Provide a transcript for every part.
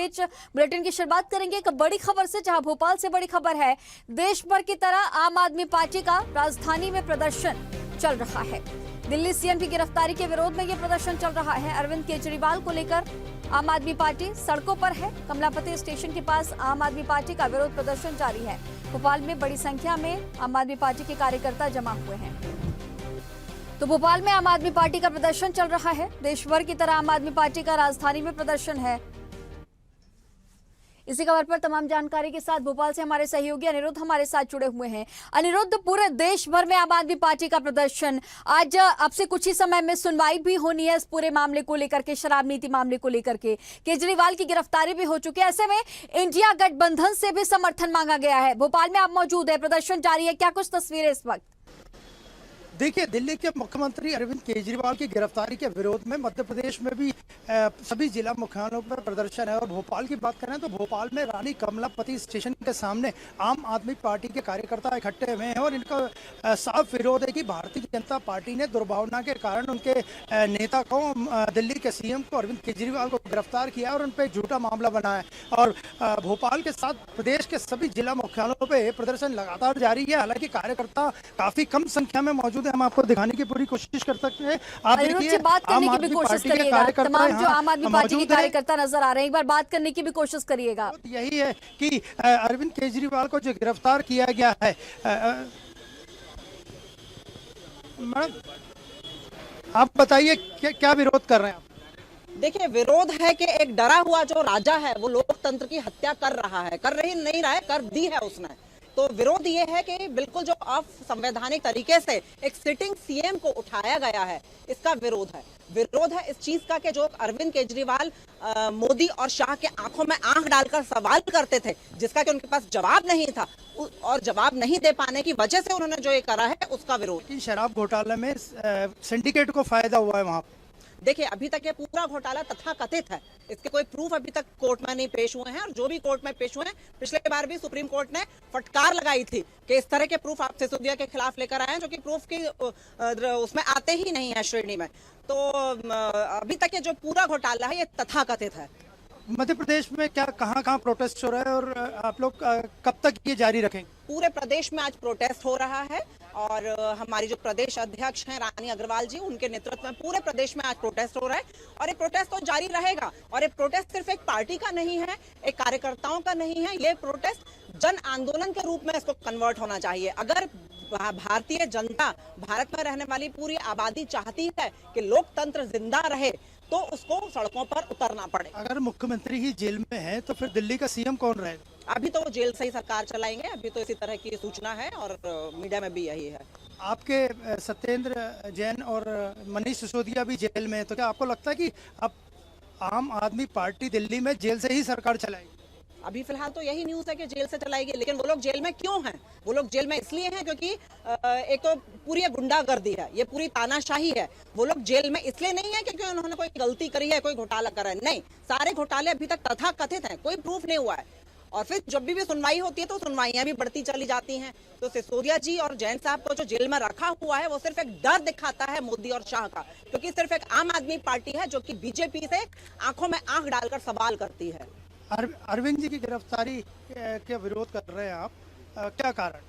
बीच bulletin की शुरुआत करेंगे एक बड़ी खबर से, जहां भोपाल से बड़ी खबर है। देश भर की तरह आम आदमी पार्टी का राजधानी में प्रदर्शन चल रहा है। दिल्ली सीएम की गिरफ्तारी के विरोध में यह प्रदर्शन चल रहा है। अरविंद केजरीवाल को लेकर आम आदमी पार्टी सड़कों पर है। कमलापति स्टेशन के पास आम आदमी पार्टी का विरोध प्रदर्शन जारी है। भोपाल में बड़ी संख्या में आम आदमी पार्टी के कार्यकर्ता जमा हुए हैं। तो भोपाल में आम आदमी पार्टी का प्रदर्शन चल रहा है। देश भर की तरह आम आदमी पार्टी का राजधानी में प्रदर्शन है। इसी खबर पर तमाम जानकारी के साथ भोपाल से हमारे सहयोगी अनिरुद्ध हमारे साथ जुड़े हुए हैं। अनिरुद्ध, पूरे देश भर में आम आदमी पार्टी का प्रदर्शन, आज अब से कुछ ही समय में सुनवाई भी होनी है इस पूरे मामले को लेकर के, शराब नीति मामले को लेकर के। केजरीवाल की गिरफ्तारी भी हो चुकी है। ऐसे में इंडिया गठबंधन से भी समर्थन मांगा गया है। भोपाल में आप मौजूद है, प्रदर्शन जारी है, क्या कुछ तस्वीरें इस वक्त? देखिए, दिल्ली के मुख्यमंत्री अरविंद केजरीवाल की गिरफ्तारी के विरोध में मध्य प्रदेश में भी सभी जिला मुख्यालयों पर प्रदर्शन है। और भोपाल की बात करें तो भोपाल में रानी कमलापति स्टेशन के सामने आम आदमी पार्टी के कार्यकर्ता इकट्ठे हुए हैं और इनका साफ विरोध है कि भारतीय जनता पार्टी ने दुर्भावना के कारण उनके नेता को, दिल्ली के सीएम को अरविंद केजरीवाल को गिरफ्तार किया और उन पर झूठा मामला बनाया। और भोपाल के साथ प्रदेश के सभी जिला मुख्यालयों पर प्रदर्शन लगातार जारी है। हालांकि कार्यकर्ता काफी कम संख्या में मौजूद, हम आपको दिखाने की पूरी कोशिश कर सकते हैं। आप देखिए, बात करने की भी कोशिश करिएगा। तमाम जो आम आदमी पार्टी के कार्यकर्ता नजर आ रहे हैं, एक बार बात करने की भी कोशिश करिएगा। यही है कि अरविंद केजरीवाल को जो गिरफ्तार किया गया है, मैडम आप बताइए क्या विरोध कर रहे हैं आप? देखिए, विरोध है कि एक डरा हुआ जो राजा है वो लोकतंत्र की हत्या कर रहा है, नहीं रहा है, कर दी है उसने। तो विरोध ये है कि बिल्कुल जो असंवैधानिक तरीके से एक सिटिंग सीएम को उठाया गया है, इसका विरोध है। विरोध है इस चीज का कि जो अरविंद केजरीवाल मोदी और शाह के आंखों में आंख डालकर सवाल करते थे, जिसका कि उनके पास जवाब नहीं था, और जवाब नहीं दे पाने की वजह से उन्होंने जो ये करा है उसका विरोध। शराब घोटाले में सिंडिकेट को फायदा हुआ है वहां। देखिए, अभी तक ये पूरा घोटाला तथाकथित है, इसके कोई प्रूफ अभी तक कोर्ट में नहीं पेश हुए हैं। और जो भी कोर्ट में पेश हुए हैं, पिछले बार भी सुप्रीम कोर्ट ने फटकार लगाई थी कि इस तरह के प्रूफ आप सिसोदिया के खिलाफ लेकर आए हैं जो कि प्रूफ की उसमें आते ही नहीं है श्रेणी में। तो अभी तक ये जो पूरा घोटाला है ये तथाकथित है। मध्य प्रदेश में क्या कहां प्रोटेस्ट हो रहा है और आप लोग कब तक ये जारी रखेंगे? पूरे प्रदेश में आज प्रोटेस्ट हो रहा है और हमारी जो प्रदेश अध्यक्ष हैं रानी अग्रवाल जी, उनके नेतृत्व में पूरे प्रदेश में आज प्रोटेस्ट हो रहा है। और ये प्रोटेस्ट तो जारी रहेगा। और ये प्रोटेस्ट सिर्फ एक पार्टी का नहीं है, एक कार्यकर्ताओं का नहीं है, ये प्रोटेस्ट जन आंदोलन के रूप में इसको कन्वर्ट होना चाहिए। अगर भारतीय जनता, भारत में रहने वाली पूरी आबादी चाहती है कि लोकतंत्र जिंदा रहे, तो उसको सड़कों पर उतरना पड़े। अगर मुख्यमंत्री ही जेल में है तो फिर दिल्ली का सीएम कौन रहेगा? अभी तो वो जेल से ही सरकार चलाएंगे, अभी तो इसी तरह की सूचना है और मीडिया में भी यही है। आपके सत्येंद्र जैन और मनीष सिसोदिया भी जेल में है, तो क्या आपको लगता है कि अब आम आदमी पार्टी दिल्ली में जेल से ही सरकार चलाएगी? अभी फिलहाल तो यही न्यूज़ है कि जेल से चलाएगी, लेकिन वो लोग जेल में क्यों हैं? वो लोग जेल में इसलिए हैं क्योंकि एक तो पूरी गुंडागर्दी है, ये पूरी तानाशाही है। वो लोग जेल में इसलिए नहीं है क्योंकि उन्होंने कोई गलती करी है, कोई घोटाला करा है, नहीं। सारे घोटाले अभी तक तथाकथित हैं, कोई प्रूफ नहीं हुआ है। और फिर जब भी सुनवाई होती है तो सुनवाइयां भी बढ़ती चली जाती हैं। तो सिसोदिया जी और जैन साहब को जो जेल में रखा हुआ है वो सिर्फ एक डर दिखाता है मोदी और शाह का, क्योंकि सिर्फ एक आम आदमी पार्टी है जो कि बीजेपी से आंखों में आंख डालकर सवाल करती है। अरविंद जी की गिरफ्तारी के विरोध कर रहे हैं आप, क्या कारण?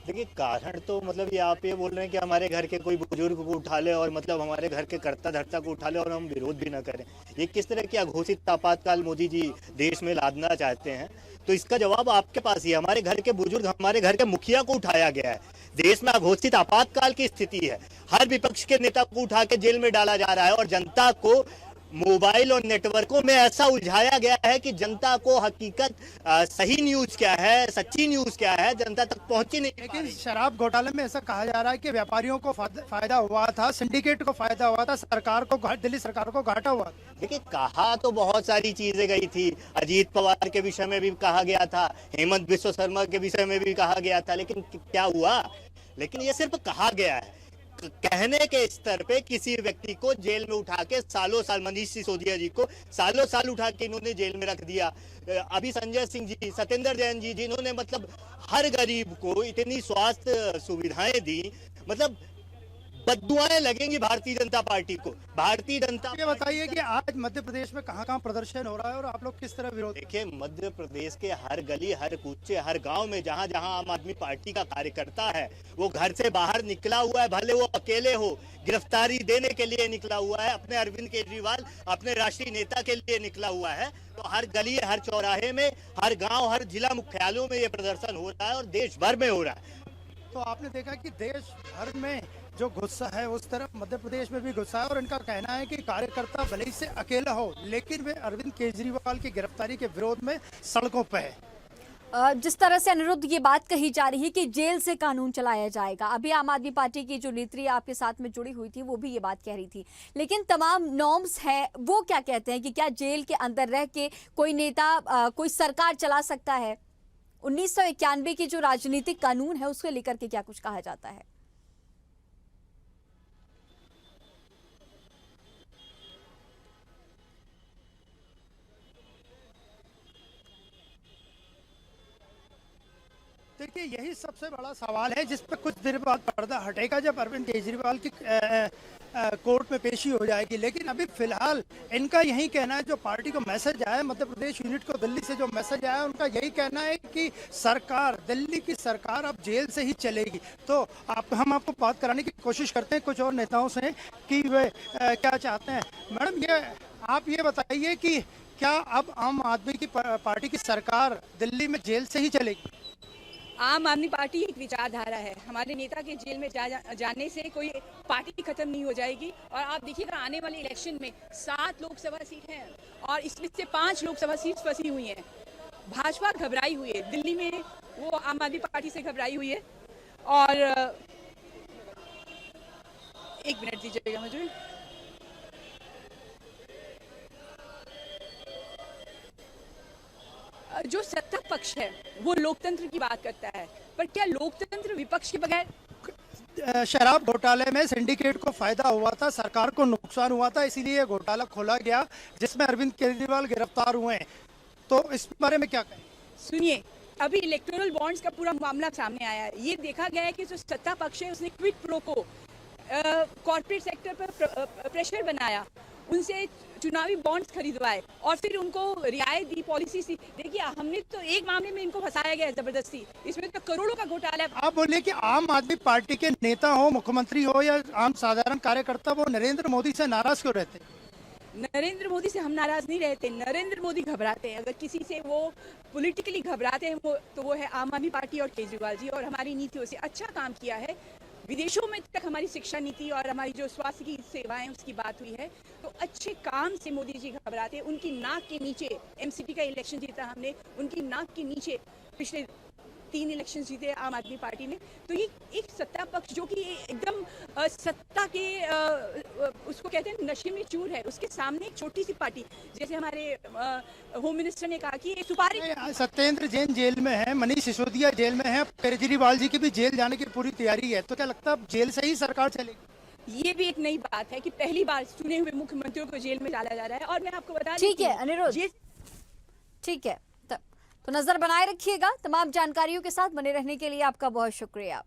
देखिए, कारण तो मतलब ये आप ये बोल रहे हैं कि हमारे घर के कोई बुजुर्ग को उठा ले और मतलब हमारे घर के कर्ता धर्ता को उठा ले और हम विरोध भी ना करें, ये किस तरह की अघोषित आपातकाल मोदी जी देश में लादना चाहते हैं? तो इसका जवाब आपके पास ही है। हमारे घर के बुजुर्ग, हमारे घर के मुखिया को उठाया गया है। देश में अघोषित आपातकाल की स्थिति है, हर विपक्ष के नेता को उठा के जेल में डाला जा रहा है और जनता को मोबाइल और नेटवर्कों में ऐसा उलझाया गया है कि जनता को हकीकत, सही न्यूज क्या है, सच्ची न्यूज क्या है, जनता तक पहुंची नहीं। लेकिन शराब घोटाले में ऐसा कहा जा रहा है कि व्यापारियों को फायदा हुआ था, सिंडिकेट को फायदा हुआ था, सरकार को, दिल्ली सरकार को घाटा हुआ। देखिए, कहा तो बहुत सारी चीजें गई थी। अजीत पवार के विषय में भी कहा गया था, हेमंत बिश्व शर्मा के विषय में भी कहा गया था, लेकिन क्या हुआ? लेकिन ये सिर्फ कहा गया है। कहने के स्तर पे किसी व्यक्ति को जेल में उठा के सालों साल, मनीष सिसोदिया जी को सालों साल उठा के इन्होंने जेल में रख दिया। अभी संजय सिंह जी, सत्येंद्र जैन जी, जिन्होंने मतलब हर गरीब को इतनी स्वास्थ्य सुविधाएं दी, मतलब बद्दुआएं लगेंगी भारतीय जनता पार्टी को। भारतीय जनता ये बताइए कि आज मध्य प्रदेश में कहाँ-कहाँ प्रदर्शन हो रहा है और आप लोग किस तरह विरोध? देखिए, मध्य प्रदेश के हर गली, हर कूचे, हर गांव में जहां जहां आम आदमी पार्टी का कार्यकर्ता है, वो घर से बाहर निकला हुआ है, भले वो अकेले हो, गिरफ्तारी देने के लिए निकला हुआ है, अपने अरविंद केजरीवाल अपने राष्ट्रीय नेता के लिए निकला हुआ है। तो हर गली, हर चौराहे में, हर गांव, हर जिला मुख्यालयों में ये प्रदर्शन हो रहा है और देश भर में हो रहा है। तो आपने देखा कि देश भर में जो गुस्सा है उस तरफ मध्य प्रदेश में भी गुस्सा है और इनका कहना है कि कार्यकर्ता भले ही से अकेला हो लेकिन वे अरविंद केजरीवाल की गिरफ्तारी के विरोध में सड़कों पर है। जिस तरह से अनिरुद्ध ये बात कही जा रही है कि जेल से कानून चलाया जाएगा, अभी आम आदमी पार्टी की जो नेत्री आपके साथ में जुड़ी हुई थी वो भी ये बात कह रही थी, लेकिन तमाम नॉर्म्स हैं वो क्या कहते हैं कि क्या जेल के अंदर रह के कोई नेता कोई सरकार चला सकता है? 1991 की जो राजनीतिक कानून है उसको लेकर के क्या कुछ कहा जाता है? देखिए, यही सबसे बड़ा सवाल है जिस पर कुछ देर बाद पर्दा हटेगा जब अरविंद केजरीवाल की कोर्ट में पेशी हो जाएगी। लेकिन अभी फिलहाल इनका यही कहना है, जो पार्टी को मैसेज आया, मध्य प्रदेश यूनिट को दिल्ली से जो मैसेज आया, उनका यही कहना है कि सरकार, दिल्ली की सरकार अब जेल से ही चलेगी। तो हम आपको बात कराने की कोशिश करते हैं कुछ और नेताओं से कि वे क्या चाहते हैं। मैडम, आप ये बताइए कि क्या अब आम आदमी की पार्टी की सरकार दिल्ली में जेल से ही चलेगी? आम आदमी पार्टी एक विचारधारा है। हमारे नेता के जेल में जाने से कोई पार्टी खत्म नहीं हो जाएगी। और आप देखिएगा आने वाले इलेक्शन में 7 लोकसभा सीट हैं और इसमें से 5 लोकसभा सीट फंसी हुई हैं। भाजपा घबराई हुई है, दिल्ली में वो आम आदमी पार्टी से घबराई हुई है। और एक मिनट दीजिएगा मुझे। जो सत्ता पक्ष है वो लोकतंत्र की बात करता है, पर क्या लोकतंत्र विपक्ष के बगैर? शराब घोटाले में सिंडिकेट को फायदा हुआ था, सरकार को नुकसान हुआ था, इसीलिए घोटाला खोला गया जिसमें अरविंद केजरीवाल गिरफ्तार हुए हैं। तो इस बारे में क्या कहें? सुनिए, अभी इलेक्टोरल बॉन्ड्स का पूरा मामला सामने आया है। ये देखा गया है कि जो सत्ता पक्ष है उसने क्विड प्रो को कॉर्पोरेट सेक्टर पर प्रेशर बनाया, उनसे चुनावी बॉन्ड्स खरीदवाए और फिर उनको रियायत दी, पॉलिसी सी। देखिए, हमने तो एक मामले में इनको फंसाया गया है जबरदस्ती, इसमें तो करोड़ों का घोटाला है। आप बोलिए कि आम आदमी पार्टी के नेता हो, मुख्यमंत्री हो या आम साधारण कार्यकर्ता, वो नरेंद्र मोदी से नाराज क्यों रहते? नरेंद्र मोदी से हम नाराज नहीं रहते, नरेंद्र मोदी घबराते हैं। अगर किसी से वो पॉलिटिकली घबराते हैं तो वो है आम आदमी पार्टी और केजरीवाल जी। और हमारी नीतियों से अच्छा काम किया है, विदेशों में तक हमारी शिक्षा नीति और हमारी जो स्वास्थ्य की सेवाएं उसकी बात हुई है, तो अच्छे काम से मोदी जी घबराते हैं। उनकी नाक के नीचे एमसीपी का इलेक्शन जीता हमने, उनकी नाक के नीचे पिछले 3 इलेक्शन जीते आम आदमी पार्टी ने। तो ये एक सत्ता पक्ष जो कि एकदम सत्ता के उसको कहते हैं नशे में चूर है, उसके सामने एक छोटी सी पार्टी, जैसे हमारे होम मिनिस्टर ने कहा कि सुपारी। सत्येंद्र जैन जेल में है, मनीष सिसोदिया जेल में है, केजरीवाल जी की भी जेल जाने की पूरी तैयारी है। तो क्या लगता है जेल से ही सरकार चलेगी? ये भी एक नई बात है कि पहली बार चुने हुए मुख्यमंत्रियों को जेल में डाला जा रहा है। और मैं आपको बता, ठीक है अनिरुद्ध, ठीक है, तो नजर बनाए रखिएगा। तमाम जानकारियों के साथ बने रहने के लिए आपका बहुत शुक्रिया।